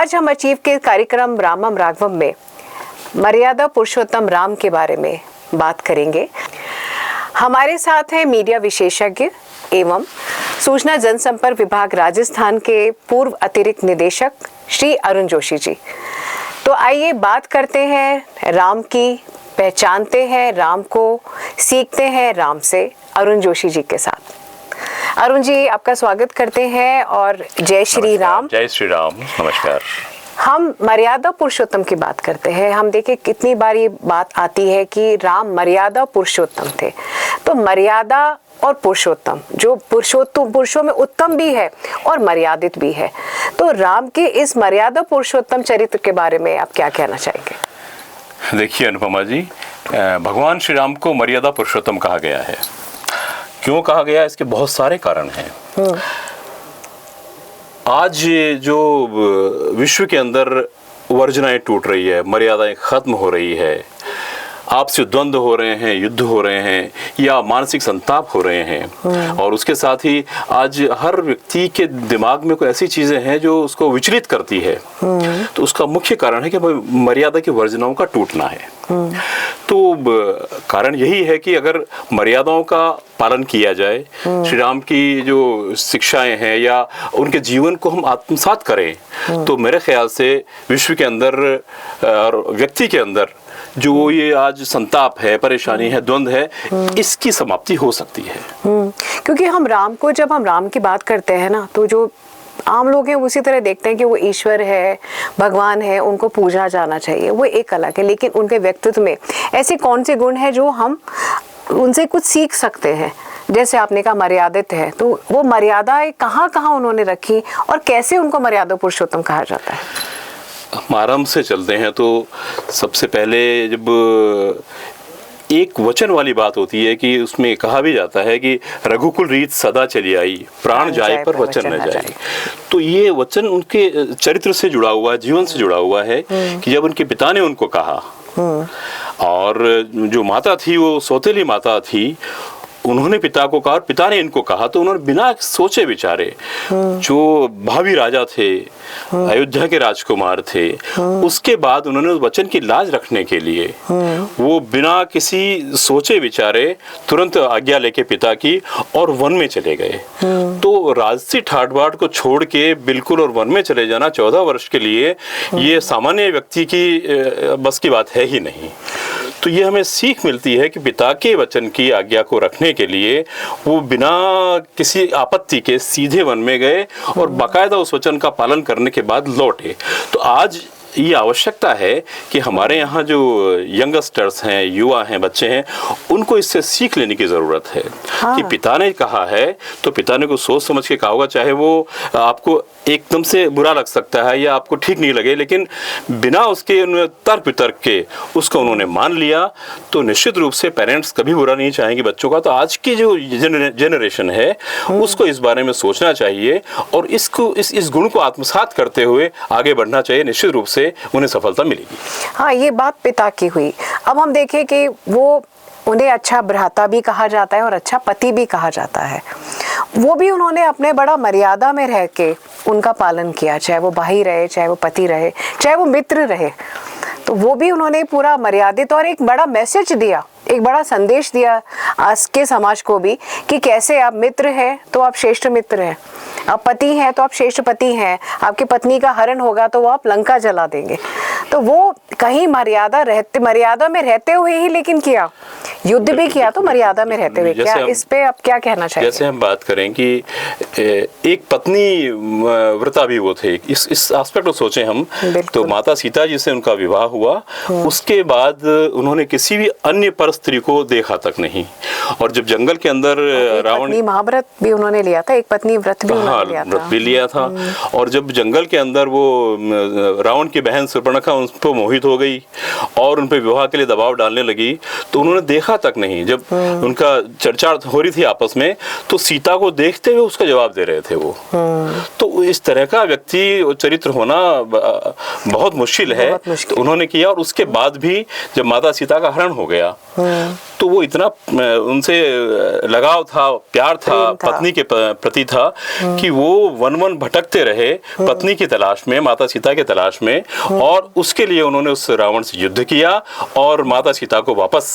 आज हम अचीव के कार्यक्रम रामम राघवम में मर्यादा पुरुषोत्तम राम के बारे में बात करेंगे। हमारे साथ हैं मीडिया विशेषज्ञ एवं सूचना जनसंपर्क विभाग राजस्थान के पूर्व अतिरिक्त निदेशक श्री अरुण जोशी जी। तो आइए बात करते हैं राम की, पहचानते हैं राम को, सीखते हैं राम से अरुण जोशी जी के साथ। अरुण जी, आपका स्वागत करते हैं और जय श्री राम। जय श्री राम, नमस्कार। हम मर्यादा पुरुषोत्तम की बात करते हैं। हम देखें कितनी बार ये बात आती है कि राम मर्यादा पुरुषोत्तम थे। तो मर्यादा और पुरुषोत्तम, जो पुरुषों में उत्तम भी है और मर्यादित भी है, तो राम के इस मर्यादा पुरुषोत्तम चरित्र के बारे में आप क्या कहना चाहेंगे? देखिए अनुपमा जी, भगवान श्री राम को मर्यादा पुरुषोत्तम कहा गया है। क्यों कहा गया? इसके बहुत सारे कारण हैं। आज जो विश्व के अंदर वर्जनाएं टूट रही है, मर्यादाएं खत्म हो रही है, आपसी द्वंद्व हो रहे हैं, युद्ध हो रहे हैं या मानसिक संताप हो रहे हैं, और उसके साथ ही आज हर व्यक्ति के दिमाग में कोई ऐसी चीजें हैं जो उसको विचलित करती है, तो उसका मुख्य कारण है कि मर्यादा की वर्जनाओं का टूटना है। तो कारण यही है कि अगर मर्यादाओं का पालन किया जाए, श्री राम की जो शिक्षाएं हैं या उनके जीवन को हम आत्मसात करें, तो मेरे ख्याल से विश्व के अंदर और व्यक्ति के अंदर जो ये आज संताप है, परेशानी है, द्वंद्व है, इसकी समाप्ति हो सकती है। क्योंकि जब हम राम की बात करते हैं ना, तो जो आम लोग हैं उसी तरह देखते हैं कि वो ईश्वर है, भगवान है, उनको पूजना जाना चाहिए, वो एक अलग है। लेकिन उनके व्यक्तित्व में ऐसे कौन से गुण हैं जो हम उनसे कुछ सीख सकते हैं? जैसे आपने कहा मर्यादित है, तो वो मर्यादाएं कहाँ कहाँ उन्होंने रखी और कैसे उनको मर्यादा पुरुषोत्तम कहा जाता है? हम आराम से चलते हैं तो सबसे पहले जब एक वचन वाली बात होती है कि उसमें कहा भी जाता है कि रघुकुल रीत सदा चली आई, प्राण जाए पर वचन न जाए। तो ये वचन उनके चरित्र से जुड़ा हुआ है, जीवन से जुड़ा हुआ है कि जब उनके पिता ने उनको कहा, और जो माता थी वो सौतेली माता थी, उन्होंने पिता को कहा और पिता ने इनको कहा, तो उन्होंने बिना सोचे विचारे, जो भावी राजा थे, अयोध्या के राजकुमार थे, उसके बाद उन्होंने उस वचन की लाज रखने के लिए वो बिना किसी सोचे विचारे तुरंत आज्ञा लेके पिता की और वन में चले गए। तो राजसी ठाट बाट को छोड़ के बिल्कुल और वन में चले जाना 14 वर्ष के लिए, ये सामान्य व्यक्ति की बस की बात है ही नहीं। तो ये हमें सीख मिलती है कि पिता के वचन की आज्ञा को रखने के लिए वो बिना किसी आपत्ति के सीधे वन में गए और बाकायदा उस वचन का पालन करने के बाद लौटे। तो आज ये आवश्यकता है कि हमारे यहाँ जो यंगस्टर्स हैं, युवा हैं, बच्चे हैं, उनको इससे सीख लेने की ज़रूरत है। कि पिता ने कहा है तो पिता ने को सोच समझ के कहा होगा, चाहे वो आपको एकदम से बुरा लग सकता है या आपको ठीक नहीं लगे, लेकिन बिना उसके तर्क वितर्क के उसको उन्होंने मान लिया, तो निश्चित रूप से पेरेंट्स कभी बुरा नहीं चाहेंगे बच्चों का। तो आज की जो जनरेशन है उसको इस बारे में सोचना चाहिए और इस गुण को आत्मसात करते हुए आगे बढ़ना चाहिए। निश्चित रूप से उन्हें सफलता मिलेगी। हाँ, ये बात पिता की हुई। अब हम देखें कि वो उन्हें अच्छा भ्राता भी कहा जाता है और अच्छा पति भी कहा जाता है। वो भी उन्होंने अपने बड़ा मर्यादा में रह के उनका पालन किया, चाहे वो भाई रहे, चाहे वो पति रहे, चाहे वो मित्र रहे, तो वो भी उन्होंने पूरा मर्यादित और एक बड़ा मैसेज दिया, एक बड़ा संदेश दिया आज के समाज को भी कि कैसे आप मित्र हैं तो आप श्रेष्ठ मित्र हैं, आप पति हैं तो आप श्रेष्ठ पति हैं, आपकी पत्नी का हरण होगा तो वो आप लंका जला देंगे। तो वो कहीं मर्यादा में रहते हुए ही लेकिन किया, युद्ध भी किया तो मर्यादा में रहते हुए। क्या इस पे आप क्या कहना चाहिए? जैसे हम बात करें कि एक पत्नी व्रता भी वो थे, इस एस्पेक्ट को सोचें हम, तो माता सीता जी से उनका विवाह हुआ, उसके बाद उन्होंने किसी भी अन्य पर स्त्री को देखा तक नहीं। और जब जंगल के अंदर रावण, महाव्रत भी उन्होंने लिया था, एक पत्नी व्रत भी व्रत भी लिया था। और जब जंगल के अंदर वो रावण की बहन सुपर्णखा उन पर मोहित हो गई और उन पर विवाह के लिए दबाव डालने लगी, तो उन्होंने देखा तक नहीं। जब उनका चर्चा हो रही थी आपस में, तो सीता को देखते हुए उसका जवाब दे रहे थे वो। तो इस तरह का व्यक्ति चरित्र होना बहुत मुश्किल है। तो उन्होंने किया, और उसके बाद भी जब माता सीता का हरण हो गया तो वो इतना उनसे लगाव था, प्यार था, प्रेम था। पत्नी के प्रति था कि वो वन वन भटकते रहे पत्नी की तलाश में, माता सीता के तलाश में, और उसके लिए उन्होंने उस रावण से युद्ध किया और माता सीता को वापस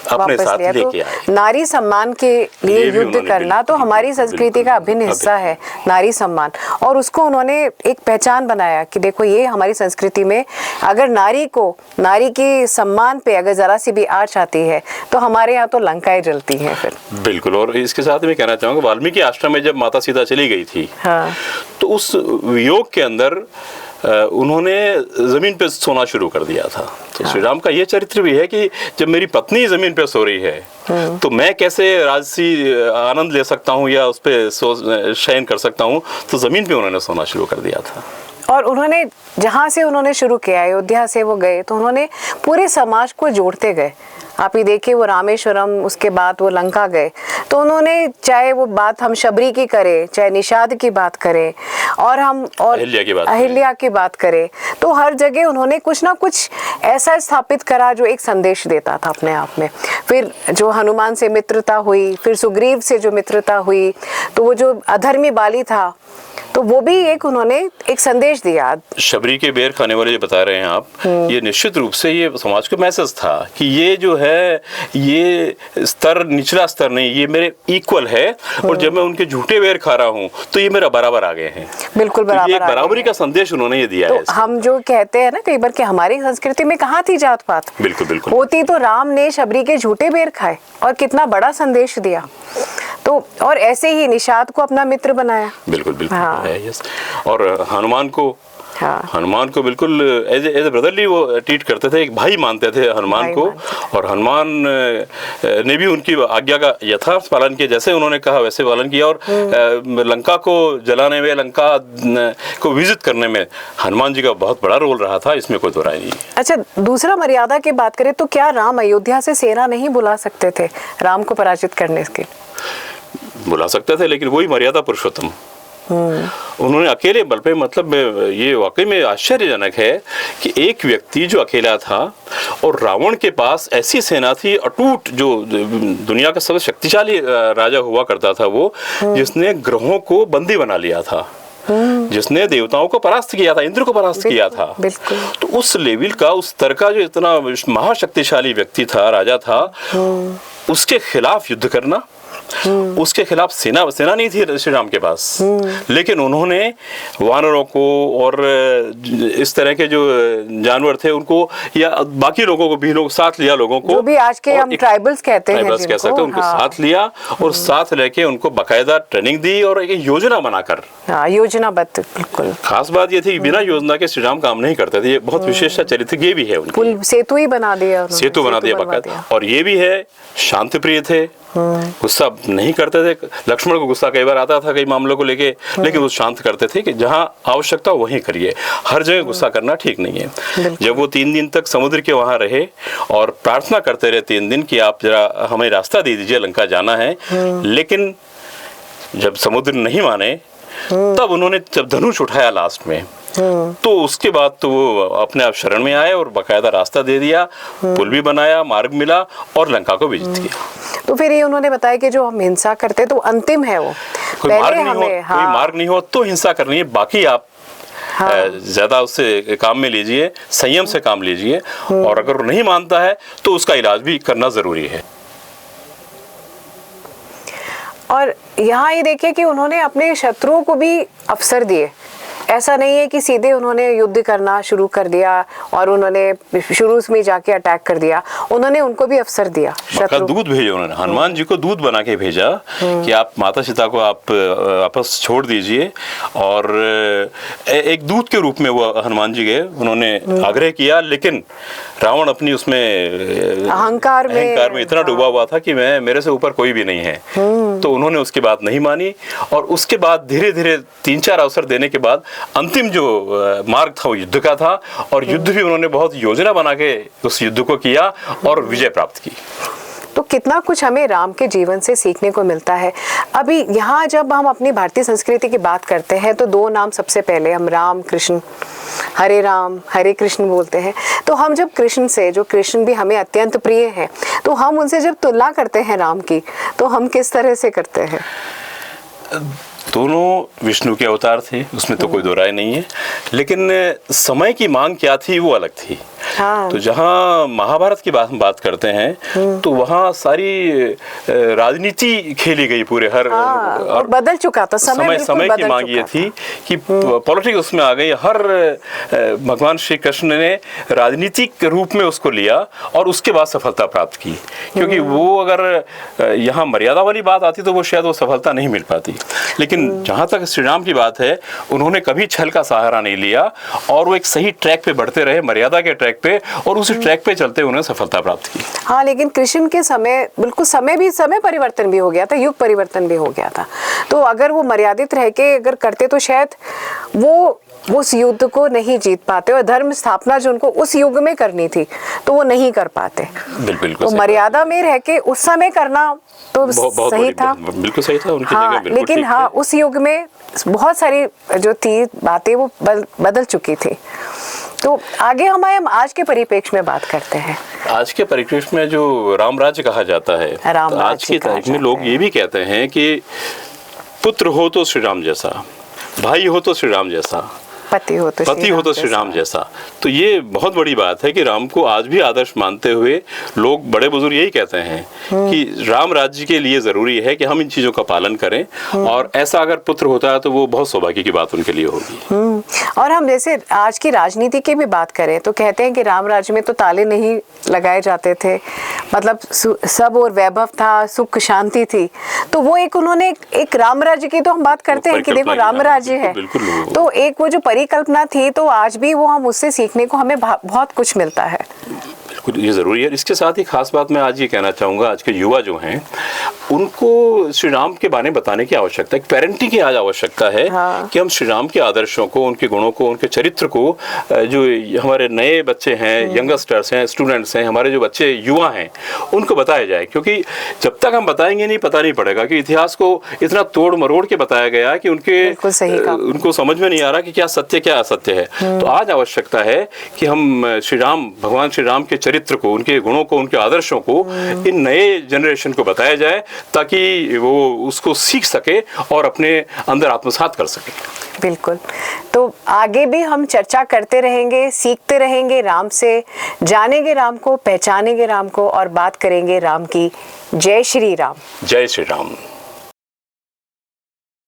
अपने वापस साथ लिया। लेके तो आए। नारी सम्मान के ये लिए भी युद्ध उन्होंने करना तो बिल्कुल, हमारी संस्कृति बिल्कुल, का अभिन्न हिस्सा है, नारी सम्मान। और उसको उन्होंने एक पहचान बनाया कि देखो ये हमारी संस्कृति में अगर नारी की सम्मान पे अगर जरा सी भी आँच आती है तो हमारे यहाँ तो लंकाएं जलती हैं फिर। बिल्कुल। और इसके साथ मैं कहना चाहूंगा, वाल्मीकि आश्रम में जब माता सीता चली गई थी, हाँ। तो उस वियोग के अंदर उन्होंने जमीन पे सोना शुरू कर दिया था। तो श्री राम का ये चरित्र भी है कि जब मेरी पत्नी जमीन पे सो रही है तो मैं कैसे राजसी आनंद ले सकता हूँ या उस पे शयन कर सकता हूँ। तो जमीन पे उन्होंने सोना शुरू कर दिया था। और उन्होंने जहाँ से उन्होंने शुरू किया, अयोध्या से वो गए तो उन्होंने पूरे समाज को जोड़ते गए। आप ही देखिए वो रामेश्वरम, उसके बाद वो लंका गए, तो उन्होंने चाहे वो बात हम शबरी की करें, चाहे निषाद की बात करें, और हम और अहिल्या की बात करें, तो हर जगह उन्होंने कुछ ना कुछ ऐसा स्थापित करा जो एक संदेश देता था अपने आप में। फिर जो हनुमान से मित्रता हुई, फिर सुग्रीव से जो मित्रता हुई, तो वो जो अधर्मी बाली था तो वो भी एक उन्होंने एक संदेश दिया। शबरी के बेर खाने वाले जो बता रहे हैं आप, ये निश्चित रूप से ये समाज को मैसेज था कि ये जो है ये स्तर निचला स्तर नहीं, ये मेरे इक्वल है, और जब मैं उनके झूठे बेर खा रहा हूँ तो ये मेरा बराबर आ गए हैं। बिल्कुल बराबर। तो ये एक बराबरी का संदेश उन्होंने ये दिया तो है। हम जो कहते हैं ना कई बार कि हमारी संस्कृति में कहाँ थी जात पात, बिल्कुल बिल्कुल होती तो राम ने शबरी के झूठे बेर खाए और कितना बड़ा संदेश दिया। तो और ऐसे ही निषाद को अपना मित्र बनाया। बिल्कुल बिल्कुल हाँ। है, यस। और हनुमान को बिल्कुल एज ए ब्रदरली वो ट्रीट करते थे, एक भाई मानते थे हनुमान को। और हनुमान ने भी उनकी आज्ञा का यथार्थ पालन किया, जैसे उन्होंने कहा वैसे पालन किया। और लंका को जलाने में, लंका को विजिट करने में हनुमान जी का बहुत बड़ा रोल रहा था, इसमें कोई दो राय नहीं है। अच्छा, दूसरा मर्यादा की बात करें तो क्या राम अयोध्या से सेना नहीं बुला सकते थे राम को पराजित करने के? बुला सकते थे, लेकिन वही मर्यादा पुरुषोत्तम उन्होंने अकेले बल पे, मतलब ये वाकई में आश्चर्यजनक है कि एक व्यक्ति जो अकेला था और रावण के पास ऐसी सेना थी अटूट, जो दुनिया का सबसे शक्तिशाली राजा हुआ करता था वो, जिसने ग्रहों को बंदी बना लिया था, जिसने देवताओं को परास्त किया था, इंद्र को परास्त किया था। तो उस लेवल का, उस स्तर का जो इतना महाशक्तिशाली व्यक्ति था, राजा था, उसके खिलाफ युद्ध करना, उसके खिलाफ सेना नहीं थी श्री राम के पास, लेकिन उन्होंने वानरों को और इस तरह के जो जानवर थे उनको, या बाकी लोगों को भी साथ लिया, लोगों को जो भी आज के हम ट्राइबल्स कहते हैं, कह सकते हैं, उनको साथ लिया और साथ लेके उनको बाकायदा ट्रेनिंग दी और एक योजना बनाकर, योजनाबद्ध। बिल्कुल खास बात ये थी कि बिना योजना के श्री राम काम नहीं करते थे। ये बहुत विशेष चरित्र ये भी है उनकी। पुल सेतु ही बना दिया, सेतु बना दिया बाकायदा। और ये भी है शांति प्रिय थे, गुस्सा नहीं करते थे। लक्ष्मण को गुस्सा कई बार आता था कई मामलों को लेके, लेकिन वो शांत करते थे कि जहां आवश्यकता वहीं करिए, हर जगह गुस्सा करना ठीक नहीं है। जब वो 3 दिन तक समुद्र के वहां रहे और प्रार्थना करते रहे 3 दिन कि आप जरा हमें रास्ता दे दीजिए, लंका जाना है, लेकिन जब समुद्र नहीं माने तब उन्होंने जब धनुष उठाया लास्ट में, तो उसके बाद तो वो अपने आप शरण में आए और बाकायदा रास्ता दे दिया, पुल भी बनाया, मार्ग मिला और लंका को विजित किया। तो फिर ये उन्होंने बताया कि जो हम हिंसा करते तो अंतिम है वो, कोई मार्ग नहीं हो तो हिंसा करनी है, बाकी आप ज्यादा उससे काम में लीजिए, संयम से काम लीजिए, और अगर नहीं मानता है तो उसका इलाज भी करना जरूरी है। और यहाँ ये देखिए कि उन्होंने अपने शत्रुओं को भी अवसर दिए। ऐसा नहीं है कि सीधे उन्होंने युद्ध करना शुरू कर दिया और उन्होंने शुरू में जाके अटैक कर दिया, उन्होंने उनको भी अवसर दिया। दूध भेजा उन्होंने, हनुमान जी को दूध बना के भेजा कि आप माता सीता को आप वापस छोड़ दीजिए, और एक दूध के रूप में वो हनुमान जी गए, उन्होंने आग्रह किया, लेकिन रावण अपनी उसमें अहंकार में इतना डूबा हुआ था कि मेरे से ऊपर कोई भी नहीं है, तो उन्होंने उसकी बात नहीं मानी। और उसके बाद धीरे धीरे 3-4 अवसर देने के बाद अंतिम जो मार्ग था वो युद्ध का था, और युद्ध भी उन्होंने बहुत योजना बना के उस युद्ध को किया और विजय प्राप्त की। तो कितना कुछ हमें राम के जीवन से सीखने को मिलता है। अभी यहाँ जब हम अपनी भारतीय संस्कृति की बात करते हैं तो दो नाम सबसे पहले हम राम कृष्ण, हरे राम हरे कृष्ण बोलते हैं। तो हम जब कृष्ण से, जो कृष्ण भी हमें अत्यंत प्रिय है, तो हम उनसे जब तुलना करते हैं राम की, तो हम किस तरह से करते हैं? दोनों विष्णु के अवतार थे, उसमें तो कोई दो राय नहीं है, लेकिन समय की मांग क्या थी वो अलग थी। हाँ। तो जहाँ महाभारत की बात करते हैं तो वहाँ सारी राजनीति खेली गई पूरे हर और बदल चुका था समय की मांग ये थी कि पॉलिटिक्स उसमें आ गई। हर भगवान श्री कृष्ण ने राजनीतिक रूप में उसको लिया और उसके बाद सफलता प्राप्त की, क्योंकि वो अगर यहाँ मर्यादा वाली बात आती तो वो शायद वो सफलता नहीं मिल पाती। लेकिन जहाँ तक श्री राम की बात है, उन्होंने कभी छल का सहारा नहीं लिया और वो एक सही ट्रैक पे बढ़ते रहे, मर्यादा के ट्रैक पे, और उसी ट्रैक पे चलते उन्हें सफलता प्राप्त की। हाँ, लेकिन कृष्ण के समय बिल्कुल समय परिवर्तन भी हो गया था, युग परिवर्तन भी हो गया था। तो अगर वो मर्यादित रह के अगर करते तो शायद वो उस युद्ध को नहीं जीत पाते, और धर्म स्थापना जो उनको उस युग में करनी थी तो वो नहीं कर पाते। बिल्कुल तो मर्यादा में रह के उस समय करना तो सही था, बिल्कुल सही था उनकी हाँ, जगह। लेकिन हाँ, उस युग में बहुत सारी जो थी बातें वो बदल चुकी थी। तो आगे हम आज के परिप्रेक्ष्य में बात करते हैं। आज के परिप्रेक्ष्य में जो राम राज्य कहा जाता है, तो आज की तारीख में लोग ये भी कहते हैं कि पुत्र हो तो श्री राम जैसा, भाई हो तो श्री राम जैसा, पति हो तो श्री राम जैसा। तो ये बहुत बड़ी बात है कि राम को आज भी आदर्श मानते हुए लोग, बड़े बुजुर्ग यही कहते हैं कि राम राज्य के लिए जरूरी है कि हम इन चीजों का पालन करें, और ऐसा अगर पुत्र होता है तो वो बहुत सौभाग्य की बात उनके लिए होगी। और हम जैसे आज की राजनीति की भी बात करें तो कहते हैं कि राम राज्य में तो ताले नहीं लगाए जाते थे, मतलब सब और वैभव था, सुख शांति थी। तो वो एक उन्होंने एक राम राज्य की तो हम बात करते हैं कि देखो राम राज्य है, तो एक वो जो परिकल्पना थी, तो आज भी वो हम उससे सीखने को हमें बहुत कुछ मिलता है। ये जरूरी है। इसके साथ ही खास बात मैं आज ये कहना चाहूँगा, आज के युवा जो हैं उनको श्री राम के बारे में बताने की आवश्यकता है, पेरेंटिंग की आज आवश्यकता है। हाँ। कि हम श्री राम के आदर्शों को, उनके गुणों को, उनके चरित्र को, जो हमारे नए बच्चे हैं, यंगस्टर्स हैं, स्टूडेंट्स हैं, हमारे जो बच्चे युवा हैं, उनको बताया जाए। क्योंकि जब तक हम बताएंगे नहीं, पता नहीं पड़ेगा कि इतिहास को इतना तोड़ मरोड़ के बताया गया कि उनको समझ में नहीं आ रहा कि क्या सत्य क्या असत्य है। तो आज आवश्यकता है कि हम श्री राम, भगवान श्री राम के चरित्र को, उनके गुणों को, उनके आदर्शों को इन नए जनरेशन को बताया जाए, ताकि वो उसको सीख सके और अपने अंदर आत्मसात कर सके। बिल्कुल। तो आगे भी हम चर्चा करते रहेंगे, सीखते रहेंगे राम से, जानेंगे राम को, पहचानेंगे राम को, और बात करेंगे राम की। जय श्री राम। जय श्री राम।